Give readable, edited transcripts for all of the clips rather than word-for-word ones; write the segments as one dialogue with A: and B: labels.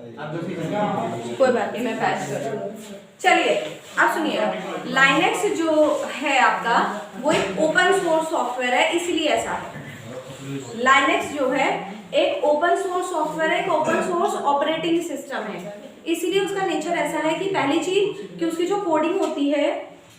A: कोई बात नहीं, मैं पैच कर दूँ। चलिए अब सुनिए, लाइनेक्स जो है आपका वो एक ओपन सोर्स सॉफ्टवेयर है, इसलिए ऐसा है। लाइनेक्स जो है एक ओपन सोर्स सॉफ्टवेयर है, एक ओपन सोर्स ऑपरेटिंग सिस्टम है, इसलिए उसका नेचर ऐसा है कि पहली चीज कि उसकी जो कोडिंग होती है,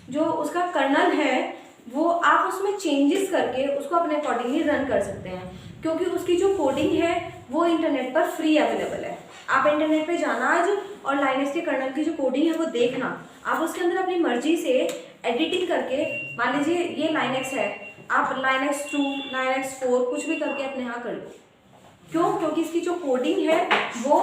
A: जो उसका कर्नल है, वो आप उसमें चेंजेस करके उसको अपने अकॉर्डिंगली रन कर सकते हैं, क्योंकि उसकी जो कोडिंग है वो इंटरनेट पर फ्री अवेलेबल है। आप इंटरनेट पे जाना आज और लाइनेक्स के कर्नल की जो कोडिंग है वो देखना, आप उसके अंदर अपनी मर्जी से एडिटिंग करके, मान लीजिए ये लाइनेक्स है, आप लाइनेक्स 2, लाइनेक्स 4 कुछ भी करके अपने यहाँ कर लो। क्यों? क्योंकि इसकी जो कोडिंग है वो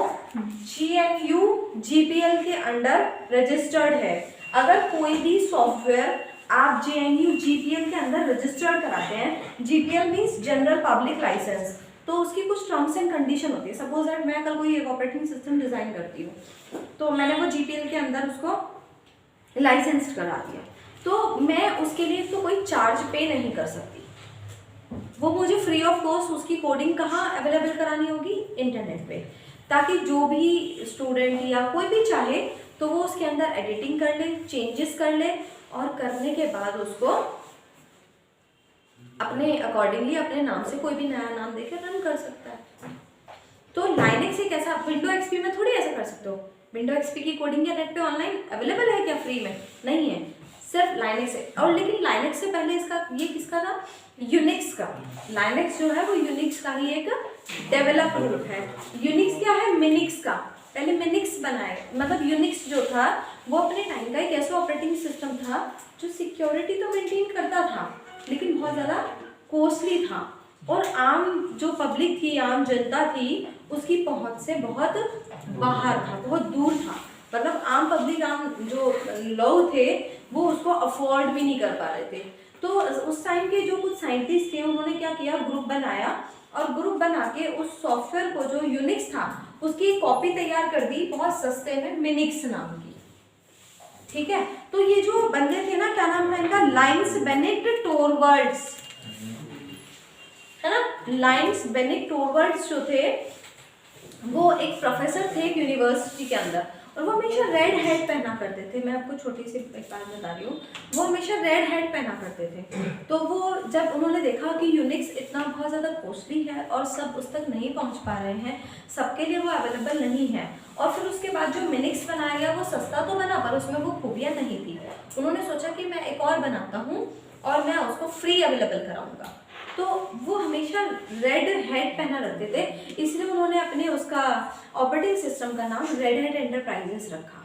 A: GNU GPL के अंडर रजिस्टर्ड है। अगर कोई भी सॉफ्टवेयर आप GNU GPL के अंदर रजिस्टर्ड कराते हैं, GPL means general public licence, तो उसकी कुछ टर्म्स एंड कंडीशन होती है। सपोज दैट मैं कल कोई एक ऑपरेटिंग सिस्टम डिजाइन करती हूँ, तो मैंने वो GPL के अंदर उसको लाइसेंस करा दिया, तो मैं उसके लिए तो कोई चार्ज पे नहीं कर सकती, वो मुझे फ्री ऑफ कॉस्ट उसकी कोडिंग कहाँ अवेलेबल करानी होगी? इंटरनेट पे, ताकि जो भी स्टूडेंट या कोई भी चाहे तो वो उसके अंदर एडिटिंग कर ले, चेंजेस कर ले, और करने के बाद उसको अपने अकॉर्डिंगली अपने नाम से कोई भी नया नाम देकर रन कर सकता है। तो लाइनेक्स एक ऐसा, विंडो एक्सपी में थोड़ी ऐसा कर सकते हो। विंडो एक्सपी की कोडिंग क्या नेट पे ऑनलाइन अवेलेबल है क्या? फ्री में नहीं है, सिर्फ लाइनेक्स है। और लेकिन लाइनेक्स से पहले इसका ये किसका था? यूनिक्स का। लाइनेक्स जो है वो यूनिक्स का ही एक डेवलप रूप है। यूनिक्स क्या है? मिनिक्स का। पहले मिनिक्स बनाए, मतलब यूनिक्स जो था वो अपने टाइम का एक ऐसा ऑपरेटिंग सिस्टम था जो सिक्योरिटी तो मेंटेन करता था लेकिन बहुत ज़्यादा कॉस्टली था, और आम जो पब्लिक थी, आम जनता थी, उसकी पहुंच से बहुत बाहर था, बहुत दूर था। मतलब आम पब्लिक, आम जो लोग थे वो उसको अफोर्ड भी नहीं कर पा रहे थे। तो उस टाइम के जो कुछ साइंटिस्ट थे उन्होंने क्या किया, ग्रुप बनाया, और ग्रुप बना के उस सॉफ्टवेयर को जो यूनिक्स था उसकी कॉपी तैयार कर दी बहुत सस्ते में, मिनिक्स नाम की। ठीक है, तो ये जो बंदे थे ना, क्या नाम था इनका? लाइन्स बेनेट टोरवर्ड्स, है ना। लाइन्स बेनेट टोरवर्ड्स जो थे वो एक प्रोफेसर थे एक यूनिवर्सिटी के अंदर, और वो हमेशा रेड हेड पहना करते थे। मैं आपको छोटी सी एक बात बता रही हूँ, वो हमेशा रेड हेड पहना करते थे। तो वो जब उन्होंने देखा कि यूनिक्स इतना बहुत ज़्यादा कॉस्टली है और सब उस तक नहीं पहुँच पा रहे हैं, सबके लिए वो अवेलेबल नहीं है, और फिर उसके बाद जो मिनिक्स बनाया गया वो सस्ता तो बना पर उसमें वो खूबियाँ नहीं थी। उन्होंने सोचा कि मैं एक और बनाता हूँ और मैं उसको फ्री अवेलेबल कराऊँगा। तो वो हमेशा रेड हेड पहना रखते थे, इसलिए उन्होंने अपने उसका ऑपरेटिंग सिस्टम का नाम रेड हेड एंटरप्राइजेस रखा।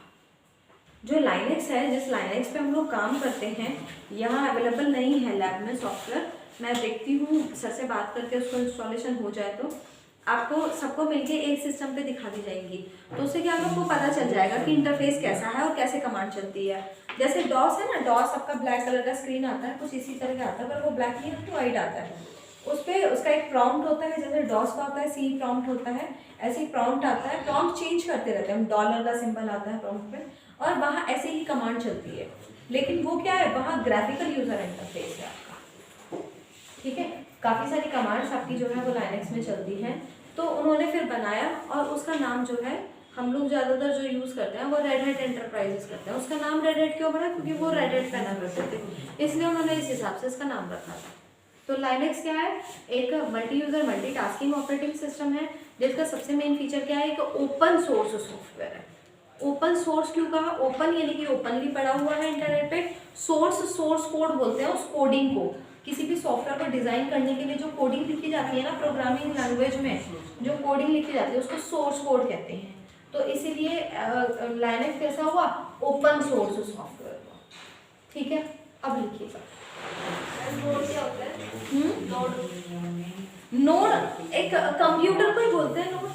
A: जो लाइनेक्स है, जिस लाइनेक्स पे हम लोग काम करते हैं, यहाँ अवेलेबल नहीं है लैब में सॉफ्टवेयर। मैं देखती हूँ सर से बात करके उसको इंस्टॉलेशन हो जाए तो आपको सबको मिलके एक सिस्टम पे दिखा दी जाएंगी, तो उससे क्या आपको पता चल जाएगा कि इंटरफेस कैसा है और कैसे कमांड चलती है। जैसे डॉस है ना, डॉस आपका ब्लैक कलर का स्क्रीन आता है, कुछ इसी तरह का आता है, पर वो ब्लैक नहीं तो वाइट आता है। उस पर उसका एक प्रॉम्प्ट होता है, जैसे डॉस का होता है सी प्रॉम्प्ट होता है, ऐसे ही प्रॉम्प्ट आता है। प्रॉम्प्ट चेंज करते रहते हैं, डॉलर का सिंबल आता है प्रॉम्प्ट में, और वहाँ ऐसे ही कमांड चलती है। लेकिन वो क्या है, वहाँ ग्राफिकल यूजर इंटरफेस है आपका। ठीक है, काफ़ी सारी कमांड्स आपकी जो है वो लाइनेक्स में चलती हैं। तो उन्होंने फिर बनाया, और उसका नाम जो है हम लोग ज़्यादातर जो यूज़ करते हैं वो रेड हेड एंटरप्राइजेस करते हैं। उसका नाम रेड हेड क्यों बना? क्योंकि वो रेड हेड पहना करते थे, इसलिए उन्होंने इस हिसाब से इसका नाम रखा था। तो लाइनेक्स क्या है? एक multi user multitasking operating system है, जिसका सबसे मेन फीचर क्या है? एक ओपन सोर्स सॉफ्टवेयर है। ओपन सोर्स क्यों कहा? ओपन यानी कि ओपनली पड़ा हुआ है इंटरनेट पे। सोर्स कोड बोलते हैं उस कोडिंग को। किसी भी सॉफ्टवेयर को डिज़ाइन करने के लिए जो कोडिंग लिखी जाती है ना, प्रोग्रामिंग लैंग्वेज में जो कोडिंग लिखी जाती है उसको सोर्स कोड कहते हैं। तो इसीलिए लाइनेक्स कैसा हुआ? ओपन सोर्स सॉफ्टवेयर हुआ। ठीक है, अब लिखिएगा। नोड एक कंप्यूटर को ही बोलते हैं नोड,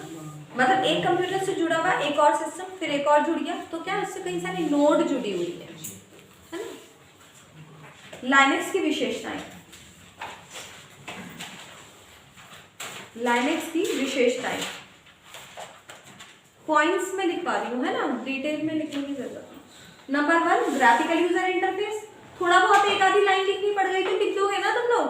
A: मतलब एक कंप्यूटर से जुड़ा हुआ एक और सिस्टम, फिर एक और जुड़ गया, तो क्या उससे कई सारी नोड जुड़ी हुई है ना। लाइनेक्स की विशेषताएं, लाइनेक्स की विशेषताएं पॉइंट्स में लिखवा रही हूँ, है ना, डिटेल में लिखने की जरूरत नहीं। Number 1 graphical user interface. थोड़ा बहुत एक आधी लाइन लिखनी पड़ गई तो लिख दोगे ना तुम लोग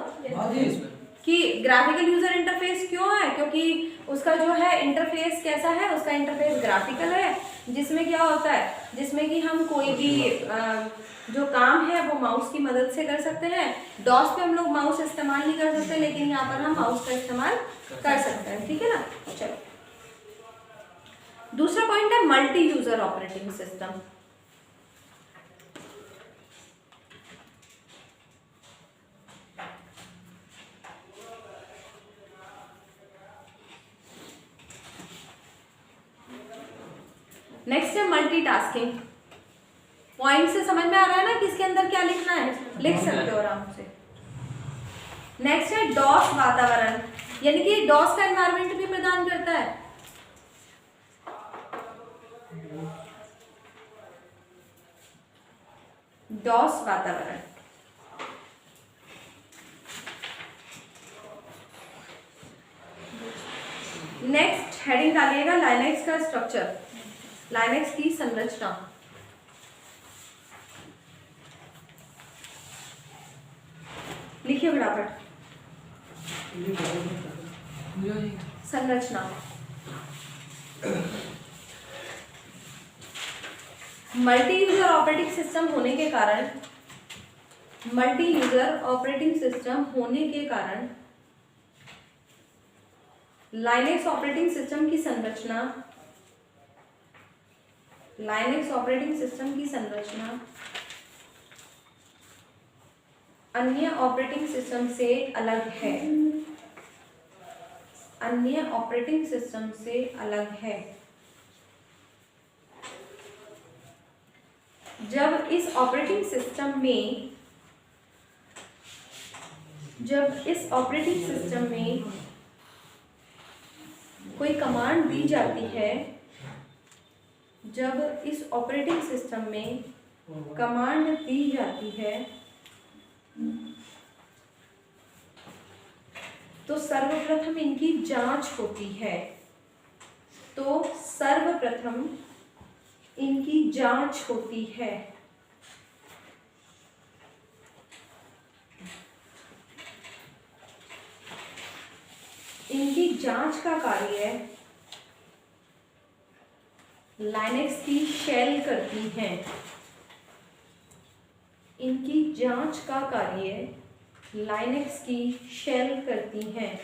A: कि ग्राफिकल यूजर इंटरफेस क्यों है? क्योंकि उसका जो है इंटरफेस कैसा है, उसका इंटरफेस ग्राफिकल है, जिसमें क्या होता है, जिसमें कि हम कोई भी जो काम है वो माउस की मदद से कर सकते हैं। डॉस पे हम लोग माउस इस्तेमाल नहीं कर सकते, लेकिन यहाँ पर हम माउस का इस्तेमाल कर सकते हैं, ठीक है ना। चलो दूसरा पॉइंट है multi user operating system. Next है मल्टीटास्किंग। पॉइंट से समझ में आ रहा है ना कि इसके अंदर क्या लिखना है, लिख सकते हो आराम से। नेक्स्ट है डॉस वातावरण, यानी कि डॉस का एनवायरनमेंट भी प्रदान करता है। डॉस वातावरण। नेक्स्ट हेडिंग डालिएगा लाइनेक्स का स्ट्रक्चर, लाइनेक्स की संरचना। लिखिए फटाफट। संरचना। मल्टी यूजर ऑपरेटिंग सिस्टम होने के कारण, मल्टी यूजर ऑपरेटिंग सिस्टम होने के कारण लाइनेक्स ऑपरेटिंग सिस्टम की संरचना, लाइनेक्स ऑपरेटिंग सिस्टम की संरचना अन्य ऑपरेटिंग सिस्टम से अलग है, अन्य ऑपरेटिंग सिस्टम से अलग है। जब इस ऑपरेटिंग सिस्टम में, जब इस ऑपरेटिंग सिस्टम में कोई कमांड दी जाती है, जब इस ऑपरेटिंग सिस्टम में कमांड दी जाती है तो सर्वप्रथम इनकी जांच होती है, तो सर्वप्रथम इनकी जांच होती है। इनकी जांच का कार्य लाइनेक्स की शेल करती है। इनकी जांच का कार्य लाइनेक्स की शेल करती हैं।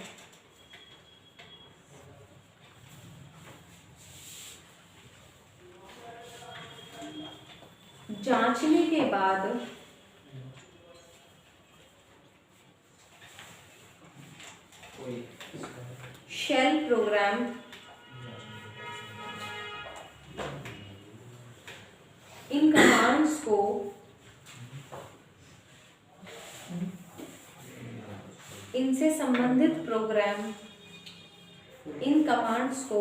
A: जांचने के बाद शेल प्रोग्राम इन कमांड्स को इनसे संबंधित प्रोग्राम, इन कमांड्स को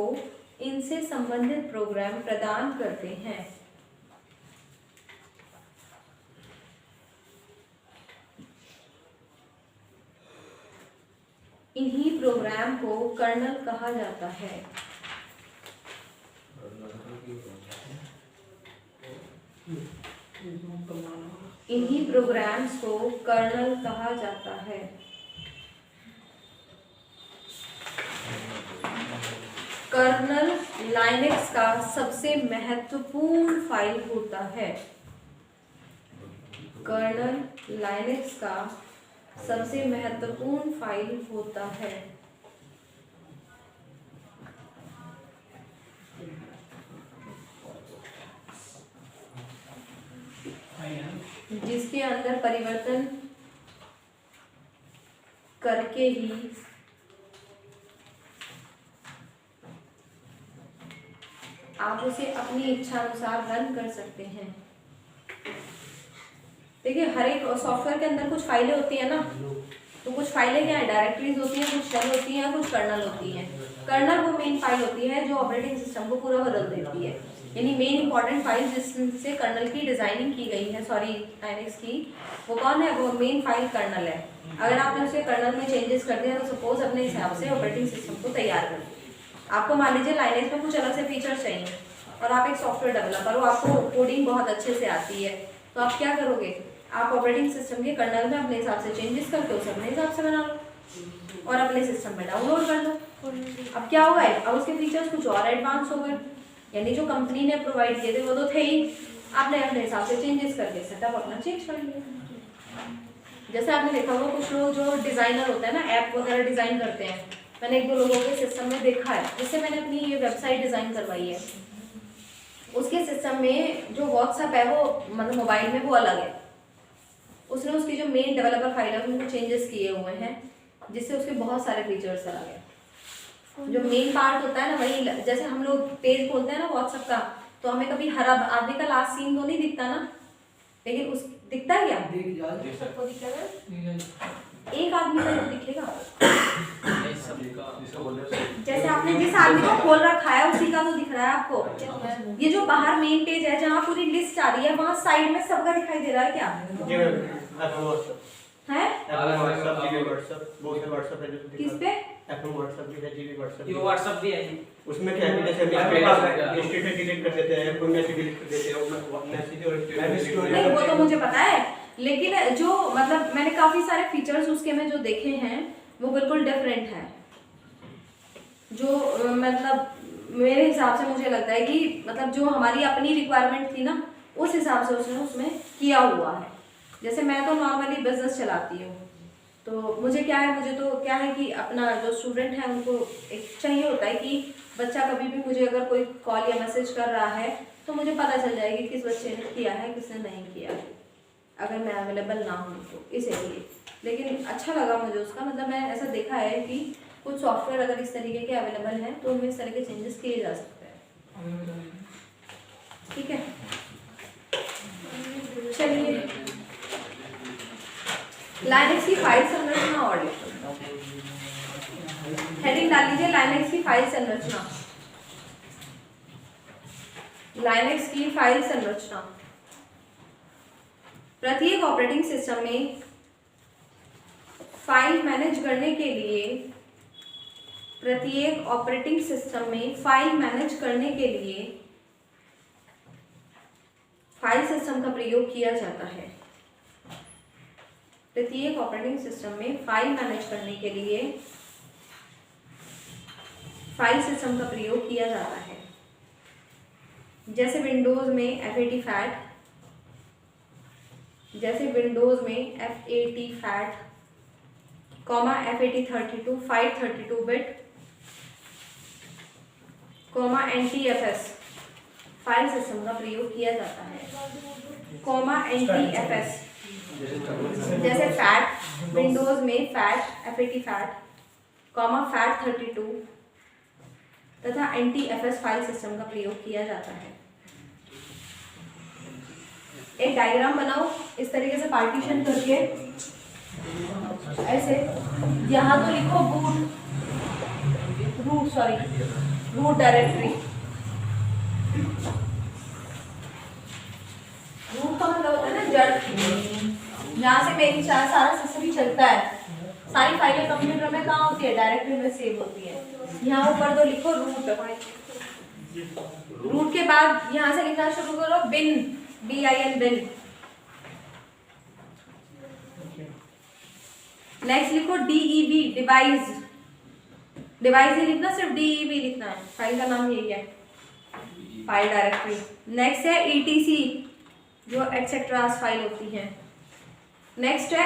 A: इनसे संबंधित प्रोग्राम प्रदान करते हैं। इन्हीं प्रोग्राम को कर्नल कहा जाता है। इन्हीं प्रोग्राम्स को कर्नल कहा जाता है। कर्नल लाइनेक्स का सबसे महत्वपूर्ण फाइल होता है। कर्नल लाइनेक्स का सबसे महत्वपूर्ण फाइल होता है। जिसके अंदर परिवर्तन करके ही आप उसे अपनी इच्छा अनुसार रन कर सकते हैं। देखिए हर एक सॉफ्टवेयर के अंदर कुछ फाइलें होती है ना, तो कुछ फाइलें क्या है, डायरेक्टरीज होती हैं, कुछ शेल होती हैं, कुछ कर्नल होती हैं। कर्नल वो मेन फाइल होती है जो ऑपरेटिंग सिस्टम को पूरा बदल देती है, यानी मेन इंपॉर्टेंट फाइल जिससे कर्नल की डिजाइनिंग की गई है, सॉरी लाइनेक्स की, वो कौन है, वो मेन फाइल कर्नल है। अगर आपने उसे कर्नल में चेंजेस कर दिया तो सपोज अपने हिसाब से ऑपरेटिंग सिस्टम को तैयार कर दिया। आपको मान लीजिए लाइनेक्स में कुछ अलग से फीचर्स चाहिए और आप एक सॉफ्टवेयर डेवलपर हो, आपको कोडिंग बहुत अच्छे से आती है, तो आप क्या करोगे, आप ऑपरेटिंग सिस्टम के कर्नल में अपने हिसाब से चेंजेस करके उसे अपने हिसाब से बना लो और अपने सिस्टम में डाउनलोड कर लो। अब क्या होगा, अब उसके फीचर्स कुछ और एडवांस हो गए, यानी जो कंपनी ने प्रोवाइड किए थे वो तो थे ही, आपने अपने हिसाब से चेंजेस करके सेटअप अपना चेंज कर लिया। जैसे आपने देखा होगा कुछ लोग जो डिजाइनर होते हैं ना, ऐप वगैरह डिजाइन करते हैं, मैंने 1-2 लोगों के सिस्टम में देखा है, जिससे मैंने अपनी ये वेबसाइट डिजाइन करवाई है, उसके सिस्टम में जो व्हाट्सएप है वो मतलब मोबाइल में वो अलग है, उसने उसकी जो मेन डेवलपर फाइल है उनको चेंजेस किए हुए हैं, जिससे उसके बहुत सारे फीचर्स अलग है। जो मेन पार्ट होता है ना वही, जैसे हम लोग पेज खोलते हैं ना व्हाट्सएप का, तो हमें कभी हर आदमी का लास्ट सीन तो नहीं दिखता ना, लेकिन उस दिखता है क्या, सबको दिखता है, एक आदमी का तो दिखेगा, जैसे आपने जिस आदमी को खोल रखा है उसी का तो दिख रहा है आपको। ये जो बाहर मेन पेज है जहाँ पूरी लिस्ट आ रही है, वहाँ साइड में सबका दिखाई दे रहा है क्या है? किस पे?
B: व्हाट्सएप भी है,
C: उसमें क्या है, जैसे स्टेटस डिलीट कर देते हैं, कोई मैसेज डिलीट कर देते हैं, मैसेज और
A: नहीं वो तो मुझे पता है, लेकिन जो मतलब मैंने काफी सारे फीचर्स उसके में जो देखे हैं वो बिल्कुल डिफरेंट है, जो मतलब मेरे हिसाब से मुझे लगता है कि मतलब जो हमारी अपनी रिक्वायरमेंट थी ना उस हिसाब से उसने उसमें किया हुआ है। जैसे मैं तो नॉर्मली बिजनेस चलाती हूँ, तो मुझे क्या है, मुझे तो क्या है कि अपना जो स्टूडेंट है उनको एक चाहिए होता है कि बच्चा कभी भी मुझे अगर कोई कॉल या मैसेज कर रहा है तो मुझे पता चल जाएगी किस बच्चे ने किया है किसने नहीं किया, अगर मैं अवेलेबल ना हूँ तो इसीलिए। लेकिन अच्छा लगा मुझे उसका, मतलब मैं ऐसा देखा है कि कुछ सॉफ्टवेयर अगर इस तरीके के अवेलेबल हैं तो उनमें इस तरह के चेंजेस किए जा सकते हैं। ठीक है, चलिए लाइनेक्स की फाइल संरचना और हेडिंग डाल लीजिए, लाइनेक्स की फाइल संरचना। लाइनेक्स की फाइल संरचना प्रत्येक ऑपरेटिंग सिस्टम में फाइल मैनेज करने के लिए, प्रत्येक ऑपरेटिंग सिस्टम में फाइल मैनेज करने के लिए फाइल सिस्टम का प्रयोग किया जाता है। प्रत्येक ऑपरेटिंग सिस्टम में फाइल मैनेज करने के लिए फाइल सिस्टम का प्रयोग किया जाता है। जैसे विंडोज में FAT, जैसे विंडोज में FAT, FAT32 532 bit, NTFS file system का प्रयोग किया जाता है। NTFS जैसे फैट, विंडोज में FAT, FAT32 तथा NTFS फाइल सिस्टम का प्रयोग किया जाता है। एक डायग्राम बनाओ इस तरीके से पार्टीशन करके, ऐसे यहाँ तो लिखो रूट डायरेक्टरी। रूट का मतलब होता है ना जड़, यहाँ से मेरी सारा सिस्टम चलता है, सारी फाइलें कंप्यूटर में कहाँ होती है, डायरेक्टरी में सेव होती है। यहाँ ऊपर तो लिखो रूट के बाद यहाँ से लिखना शुरू करो BIN बिन। नेक्स्ट लिखो DEV डिवाइस, डिवाइस ही लिखना, सिर्फ DEV लिखना है, फाइल का नाम यही है, फाइल डायरेक्टरी। नेक्स्ट है ETC जो एक्सेट्रास फाइल होती है। नेक्स्ट है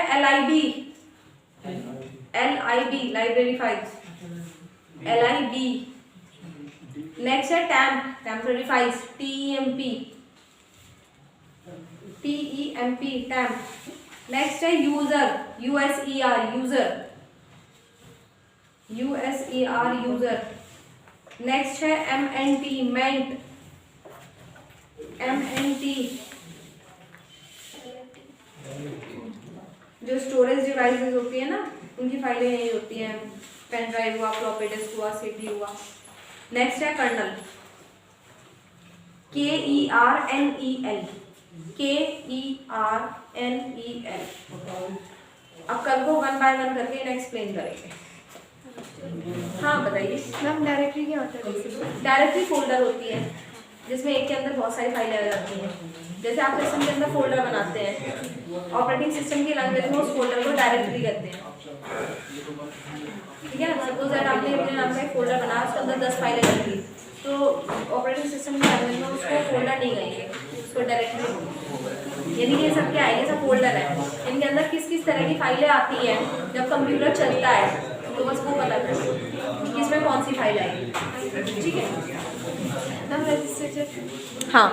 A: LIB library files, LIB। Next है temp temporary files, TEMP temp. Next है यूजर यूजर। नेक्स्ट है MNT जो स्टोरेज डिवाइसेस होती है ना उनकी फाइलें यही होती हैं, पेन ड्राइव हुआ, फ्लॉपी डिस्क हुआ, CD हुआ। नेक्स्ट है कर्नल KERNEL। अब कल को 1 बाय 1 करके इन्हें एक्सप्लेन करेंगे। हाँ बताइए
D: मैम, डायरेक्टरी क्या होता है?
A: डायरेक्टरी फोल्डर होती है, जिसमें एक के अंदर बहुत सारी फाइलें आ जाती हैं। जैसे आप सिस्टम के अंदर फोल्डर बनाते हैं, ऑपरेटिंग सिस्टम की लैंग्वेज में उस फोल्डर को डायरेक्टरी कहते हैं, ठीक है ना। सपोज दैट आपने अपने नाम का एक फोल्डर बनाया, उसके अंदर 10 फाइलें रखी, तो ऑपरेटिंग सिस्टम की लैंग्वेज में उसको फोल्डर नहीं कहेंगे, उसको डायरेक्टरी। यानी ये सब क्या है, ये सब फोल्डर है, इनके अंदर किस किस तरह की फाइलें आती हैं जब कंप्यूटर चलता है, तो बस वो पता करें कि इसमें कौन सी फाइल आएगी, ठीक है। हाँ।